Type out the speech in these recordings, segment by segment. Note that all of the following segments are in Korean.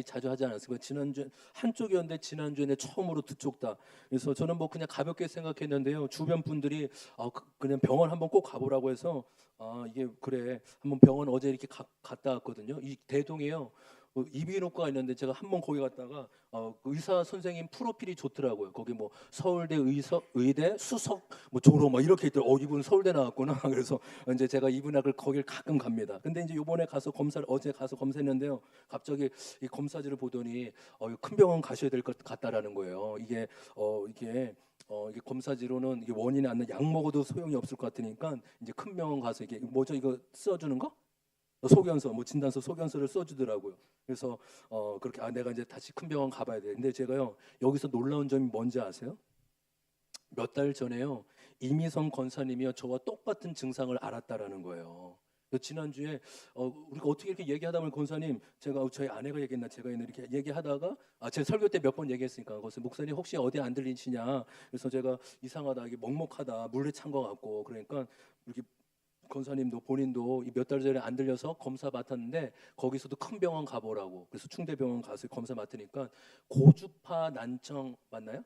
자주 하지 않았습니까? 지난주에 한쪽이었는데 지난주에 처음으로 두 쪽 다. 그래서 저는 뭐 그냥 가볍게 생각했는데요. 주변 분들이 그냥 병원 한번 꼭 가보라고 해서 이게 그래 한번 병원 어제 이렇게 갔다 왔거든요. 이 대동이요. 이비인후과가 있는데 제가 한번 거기 갔다가 그 의사 선생님 프로필이 좋더라고요. 거기 뭐 서울대 의대 수석 뭐 졸업 뭐 이렇게 있더라고요. 이분 서울대 나왔구나. 그래서 이제 제가 이분학을 거길 가끔 갑니다. 근데 이제 요번에 가서 검사를 어제 가서 검사했는데요. 갑자기 이 검사지를 보더니 이거 큰 병원 가셔야 될 것 같다라는 거예요. 이게 검사지로는 이게 원인이 안 나 약 먹어도 소용이 없을 것 같으니까 이제 큰 병원 가서 이게 뭐죠 이거 써주는 거? 소견서 뭐 진단서 소견서를 써주더라고요. 그래서 그렇게 내가 이제 다시 큰 병원 가봐야 돼. 근데 제가요 여기서 놀라운 점이 뭔지 아세요? 몇 달 전에요 이미성 권사님이요 저와 똑같은 증상을 알았다라는 거예요. 지난주에 우리가 어떻게 이렇게 얘기하다 보면 권사님 제가 저희 아내가 얘기했나 제가 이렇게 얘기하다가 제 설교 때 몇 번 얘기했으니까 그것을 목사님 혹시 어디 안 들리시냐 그래서 제가 이상하다 이게 먹먹하다 물에 찬 것 같고 그러니까 이렇게 권사님도 본인도 몇 달 전에 안 들려서 검사 맡았는데 거기서도 큰 병원 가보라고 그래서 충대병원 가서 검사 맡으니까 고주파 난청 맞나요?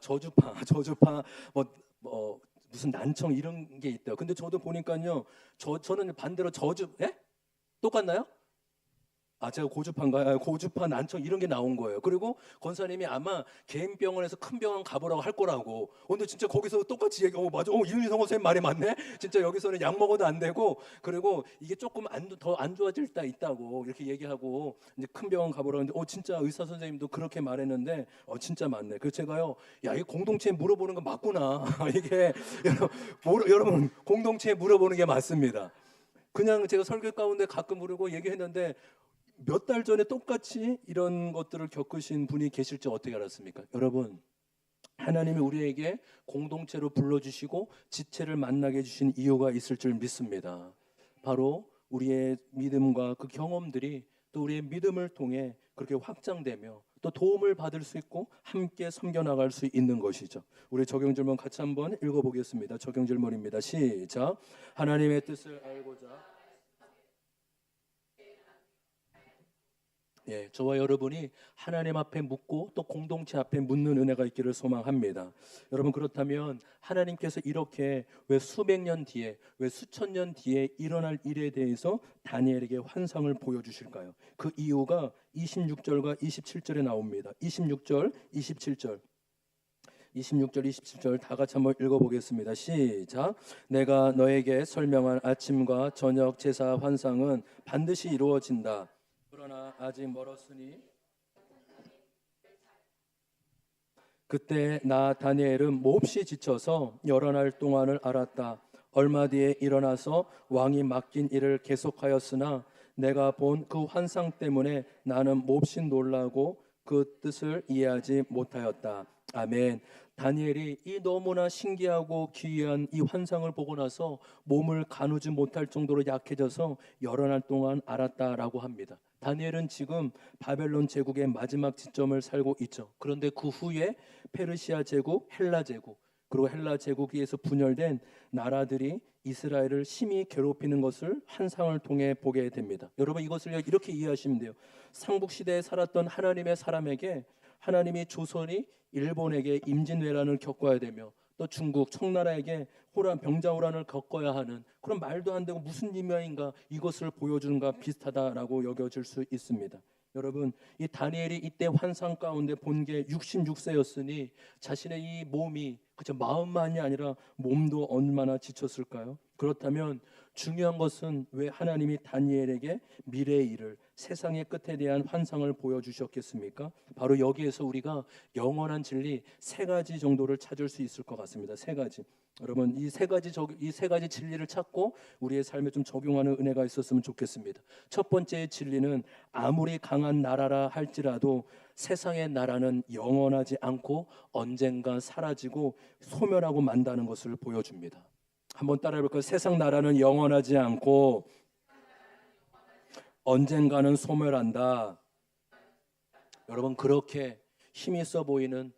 저주파 저주파 뭐 무슨 난청 이런 게 있대요. 근데 저도 보니까요 저는 반대로 예? 똑같나요? 제가 고주파인가요? 고주파 난청 이런 게 나온 거예요. 그리고 권사님이 아마 개인 병원에서 큰 병원 가보라고 할 거라고. 근데 진짜 거기서 똑같이 맞아. 이윤희 선생님 말이 맞네. 진짜 여기서는 약 먹어도 안 되고, 그리고 이게 조금 더 안 좋아질 때 있다고 이렇게 얘기하고 이제 큰 병원 가보라고 했는데, 진짜 의사 선생님도 그렇게 말했는데, 진짜 맞네. 그래서 제가요, 야, 이 공동체에 물어보는 거 맞구나. 이게 여러분 공동체에 물어보는 게 맞습니다. 그냥 제가 설교 가운데 가끔 부르고 얘기했는데 몇 달 전에 똑같이 이런 것들을 겪으신 분이 계실지 어떻게 알았습니까? 여러분, 하나님이 우리에게 공동체로 불러주시고 지체를 만나게 해주신 이유가 있을 줄 믿습니다. 바로 우리의 믿음과 그 경험들이 또 우리의 믿음을 통해 그렇게 확장되며 또 도움을 받을 수 있고 함께 섬겨나갈 수 있는 것이죠. 우리 적용 질문 같이 한번 읽어보겠습니다. 적용 질문입니다. 시작. 하나님의 뜻을 알고자 저와 여러분이 하나님 앞에 묻고 또 공동체 앞에 묻는 은혜가 있기를 소망합니다. 여러분 그렇다면 하나님께서 이렇게 왜 수백 년 뒤에 왜 수천 년 뒤에 일어날 일에 대해서 다니엘에게 환상을 보여주실까요? 그 이유가 26절과 27절에 나옵니다. 26절, 27절. 26절, 27절 다 같이 한번 읽어보겠습니다. 시작. 내가 너에게 설명한 아침과 저녁 제사 환상은 반드시 이루어진다. 그러나 아직 멀었으니 그때 나 다니엘은 몹시 지쳐서 여러 날 동안을 알았다. 얼마 뒤에 일어나서 왕이 맡긴 일을 계속하였으나 내가 본 그 환상 때문에 나는 몹시 놀라고 그 뜻을 이해하지 못하였다. 아멘. 다니엘이 이 너무나 신기하고 기이한 이 환상을 보고 나서 몸을 가누지 못할 정도로 약해져서 여러 날 동안 알았다라고 합니다. 다니엘은 지금 바벨론 제국의 마지막 지점을 살고 있죠. 그런데 그 후에 페르시아 제국, 헬라 제국, 그리고 헬라 제국에서 분열된 나라들이 이스라엘을 심히 괴롭히는 것을 환상을 통해 보게 됩니다. 여러분 이것을 이렇게 이해하시면 돼요. 삼국 시대에 살았던 하나님의 사람에게 하나님이 조선이 일본에게 임진왜란을 겪어야 되며 또 중국 청나라에게 병자호란을 겪어야 하는 그런 말도 안 되고 무슨 의미인가 이것을 보여주는가 비슷하다라고 여겨질 수 있습니다. 여러분 이 다니엘이 이때 환상 가운데 본 게 66세였으니 자신의 이 몸이 그저 마음만이 아니라 몸도 얼마나 지쳤을까요? 그렇다면 중요한 것은 왜 하나님이 다니엘에게 미래의 일을 세상의 끝에 대한 환상을 보여주셨겠습니까? 바로 여기에서 우리가 영원한 진리 세 가지 정도를 찾을 수 있을 것 같습니다. 세 가지. 여러분 이 세 가지 진리를 찾고 우리의 삶에 좀 적용하는 은혜가 있었으면 좋겠습니다. 첫 번째 진리는 아무리 강한 나라라 할지라도 세상의 나라는 영원하지 않고 언젠가 사라지고 소멸하고 만다는 것을 보여줍니다. 한번 따라해볼까요? 세상 나라는 영원하지 않고 언젠가는 소멸한다. 여러분 그렇게 힘이 있어 보이는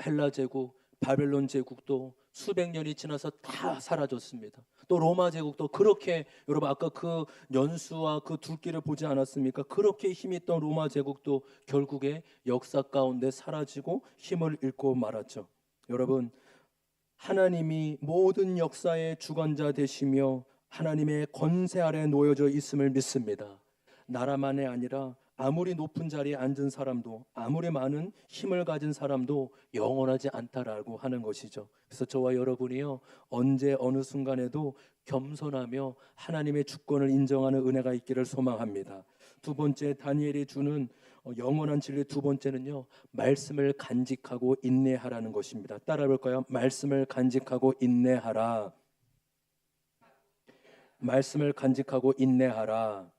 헬라 제국, 바벨론 제국도 수백 년이 지나서 다 사라졌습니다. 또 로마 제국도 그렇게, 여러분 아까 그 연수와 그 둘기를 보지 않았습니까? 그렇게 힘이 있던 로마 제국도 결국에 역사 가운데 사라지고 힘을 잃고 말았죠. 여러분, 하나님이 모든 역사의 주관자 되시며 하나님의 권세 아래 놓여져 있음을 믿습니다. 나라만이 아니라 아무리 높은 자리에 앉은 사람도, 아무리 많은 힘을 가진 사람도 영원하지 않다라고 하는 것이죠. 그래서 저와 여러분이요, 언제 어느 순간에도 겸손하며 하나님의 주권을 인정하는 은혜가 있기를 소망합니다. 두 번째, 다니엘이 주는 영원한 진리 두 번째는요, 말씀을 간직하고 인내하라는 것입니다. 따라 볼까요? 말씀을 간직하고 인내하라. 말씀을 간직하고 인내하라.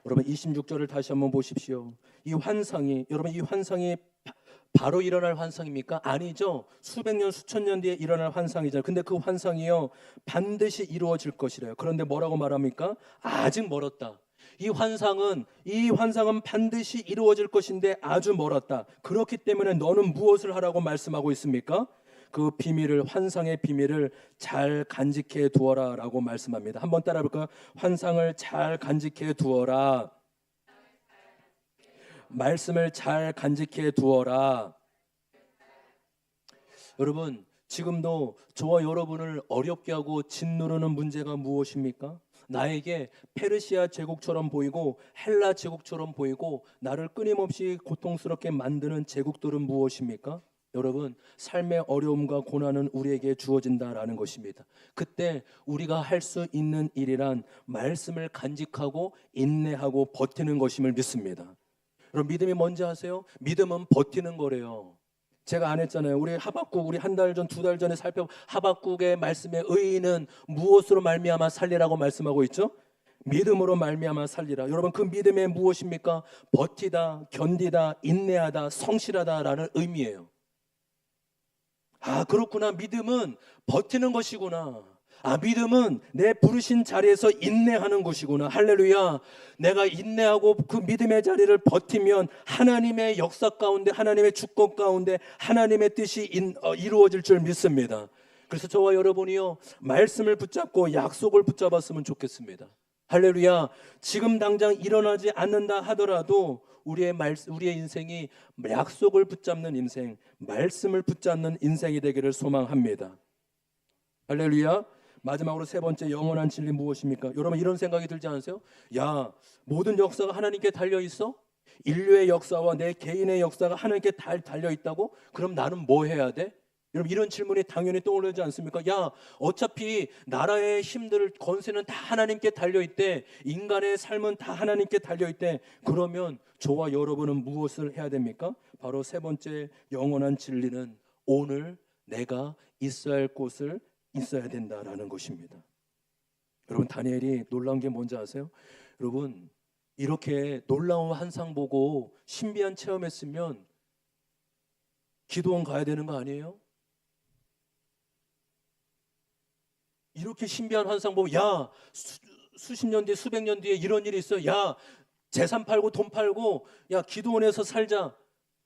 여러분 26절을 다시 한번 보십시오. 이 환상이, 여러분 이 환상이 바로 일어날 환상입니까? 아니죠. 수백 년 수천 년 뒤에 일어날 환상이잖아요. 근데 그 환상이요, 반드시 이루어질 것이래요. 그런데 뭐라고 말합니까? 아직 멀었다. 이 환상은 반드시 이루어질 것인데 아주 멀었다. 그렇기 때문에 너는 무엇을 하라고 말씀하고 있습니까? 그 비밀을, 환상의 비밀을 잘 간직해 두어라 라고 말씀합니다. 한번 따라 볼까요? 환상을 잘 간직해 두어라. 말씀을 잘 간직해 두어라. 여러분, 지금도 저와 여러분을 어렵게 하고 짓누르는 문제가 무엇입니까? 나에게 페르시아 제국처럼 보이고 헬라 제국처럼 보이고 나를 끊임없이 고통스럽게 만드는 제국들은 무엇입니까? 여러분, 삶의 어려움과 고난은 우리에게 주어진다라는 것입니다. 그때 우리가 할 수 있는 일이란 말씀을 간직하고 인내하고 버티는 것임을 믿습니다. 여러분, 믿음이 뭔지 아세요? 믿음은 버티는 거래요. 제가 안 했잖아요. 우리 하박국, 우리 한 달 전, 두 달 전에 하박국의 말씀에 의인은 무엇으로 말미암아 살리라고 말씀하고 있죠? 믿음으로 말미암아 살리라. 여러분, 그 믿음이 무엇입니까? 버티다, 견디다, 인내하다, 성실하다라는 의미예요. 아, 그렇구나. 믿음은 버티는 것이구나. 아, 믿음은 내 부르신 자리에서 인내하는 것이구나. 할렐루야. 내가 인내하고 그 믿음의 자리를 버티면 하나님의 역사 가운데, 하나님의 주권 가운데 하나님의 뜻이 이루어질 줄 믿습니다. 그래서 저와 여러분이요, 말씀을 붙잡고 약속을 붙잡았으면 좋겠습니다. 할렐루야. 지금 당장 일어나지 않는다 하더라도 우리의 인생이 약속을 붙잡는 인생, 말씀을 붙잡는 인생이 되기를 소망합니다. 할렐루야. 마지막으로 세 번째, 영원한 진리 무엇입니까? 여러분, 이런 생각이 들지 않으세요? 야, 모든 역사가 하나님께 달려 있어? 인류의 역사와 내 개인의 역사가 하나님께 달려 있다고? 그럼 나는 뭐 해야 돼? 여러분, 이런 질문이 당연히 떠오르지 않습니까? 야, 어차피 나라의 힘들, 권세는 다 하나님께 달려있대. 인간의 삶은 다 하나님께 달려있대. 그러면 저와 여러분은 무엇을 해야 됩니까? 바로 세 번째, 영원한 진리는 오늘 내가 있어야 할 곳을 있어야 된다라는 것입니다. 여러분, 다니엘이 놀라운 게 뭔지 아세요? 여러분, 이렇게 놀라운 환상 보고 신비한 체험했으면 기도원 가야 되는 거 아니에요? 이렇게 신비한 환상 보고, 야, 수십 년 뒤에, 수백 년 뒤에 이런 일이 있어. 야, 재산 팔고 돈 팔고, 야, 기도원에서 살자,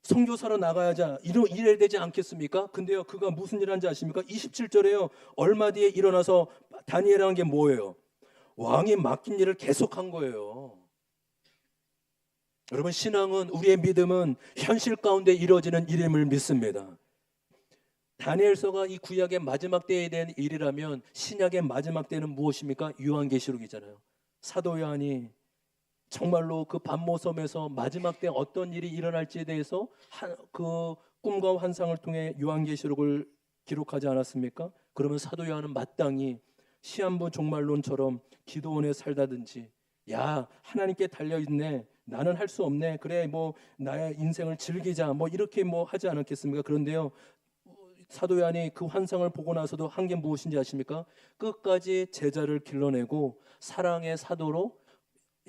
선교사로 나가야자, 이래야 되지 않겠습니까? 근데요, 그가 무슨 일 한지 아십니까? 27절에요 얼마 뒤에 일어나서 다니엘이라는 게 뭐예요? 왕이 맡긴 일을 계속한 거예요. 여러분, 신앙은, 우리의 믿음은 현실 가운데 이루어지는 일임을 믿습니다. 다니엘서가 이 구약의 마지막 때에 대한 일이라면 신약의 마지막 때는 무엇입니까? 요한계시록이잖아요. 사도 요한이 정말로 그 반모섬에서 마지막 때 어떤 일이 일어날지에 대해서 그 꿈과 환상을 통해 요한계시록을 기록하지 않았습니까? 그러면 사도 요한은 마땅히 시한부 종말론처럼 기도원에 살다든지, 야, 하나님께 달려있네, 나는 할 수 없네, 그래 뭐 나의 인생을 즐기자, 뭐 이렇게 뭐 하지 않았겠습니까? 그런데요, 사도 요한이 그 환상을 보고 나서도 한 게 무엇인지 아십니까? 끝까지 제자를 길러내고 사랑의 사도로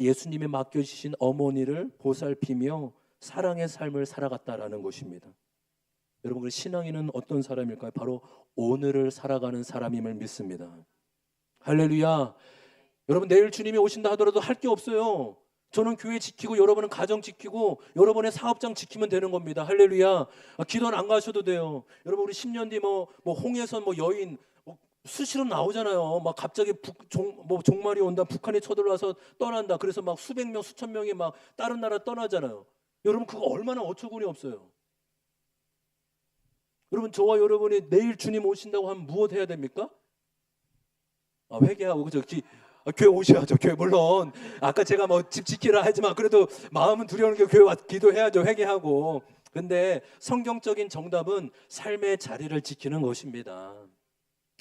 예수님이 맡겨주신 어머니를 보살피며 사랑의 삶을 살아갔다라는 것입니다. 여러분, 그 신앙인은 어떤 사람일까요? 바로 오늘을 살아가는 사람임을 믿습니다. 할렐루야. 여러분, 내일 주님이 오신다 하더라도 할 게 없어요. 저는 교회 지키고 여러분은 가정 지키고 여러분의 사업장 지키면 되는 겁니다. 할렐루야. 기도는 안 가셔도 돼요. 여러분, 우리 10년 뒤 뭐 홍해선 뭐 여인 수시로 나오잖아요. 막 갑자기 종말이 온다, 북한이 쳐들어와서 떠난다. 그래서 막 수백 명, 수천 명이 막 다른 나라 떠나잖아요. 여러분 그거 얼마나 어처구니 없어요. 여러분 저와 여러분이 내일 주님 오신다고 하면 무엇 해야 됩니까? 회개하고 그죠? 교회 오셔야죠. 교회 물론 아까 제가 뭐 집 지키라 하지만 그래도 마음은 두려운 게 교회 와 기도해야죠. 회개하고. 근데 성경적인 정답은 삶의 자리를 지키는 것입니다.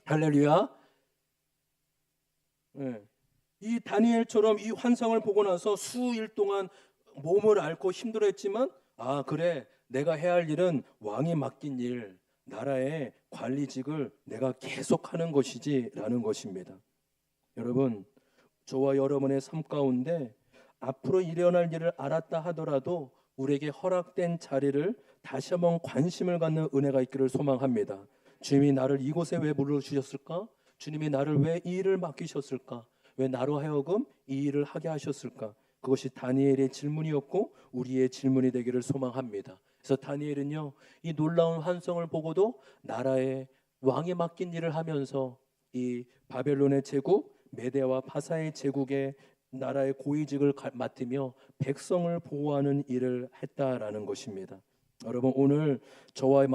할렐루야. 네. 이 다니엘처럼 이 환상을 보고 나서 수일 동안 몸을 앓고 힘들었지만 그래 내가 해야 할 일은 왕이 맡긴 일, 나라의 관리직을 내가 계속하는 것이지 라는 것입니다. 여러분 저와 여러분의 삶 가운데 앞으로 일어날 일을 알았다 하더라도 우리에게 허락된 자리를 다시 한번 관심을 갖는 은혜가 있기를 소망합니다. 주님이 나를 이곳에 왜 불러주셨을까? 주님이 나를 왜 이 일을 맡기셨을까? 왜 나로 하여금 이 일을 하게 하셨을까? 그것이 다니엘의 질문이었고 우리의 질문이 되기를 소망합니다. 그래서 다니엘은요 이 놀라운 환상을 보고도 나라의 왕에 맡긴 일을 하면서 이 바벨론의 제국 메대와 파사의 제국의 나라의 고위직을 맡으며 백성을 보호하는 일을 했다라는 것입니다. 여러분 오늘 저와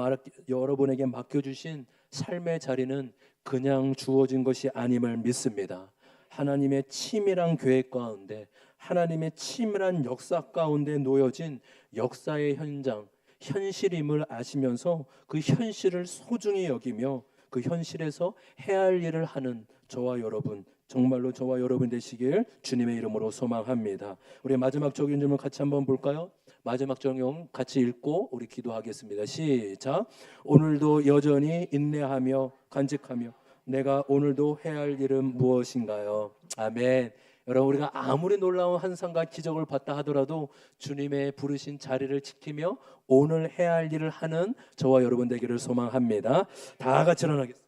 여러분에게 맡겨주신 삶의 자리는 그냥 주어진 것이 아님을 믿습니다. 하나님의 치밀한 계획 가운데 하나님의 치밀한 역사 가운데 놓여진 역사의 현장, 현실임을 아시면서 그 현실을 소중히 여기며 그 현실에서 해야 할 일을 하는 저와 여러분, 정말로 저와 여러분 되시길 주님의 이름으로 소망합니다. 우리 마지막 적용점을 같이 한번 볼까요? 마지막 적용 같이 읽고 우리 기도하겠습니다. 시작. 오늘도 여전히 인내하며 간직하며 내가 오늘도 해야 할 일은 무엇인가요? 아멘. 여러분 우리가 아무리 놀라운 환상과 기적을 봤다 하더라도 주님의 부르신 자리를 지키며 오늘 해야 할 일을 하는 저와 여러분 되기를 소망합니다. 다 같이 일어나겠습니다.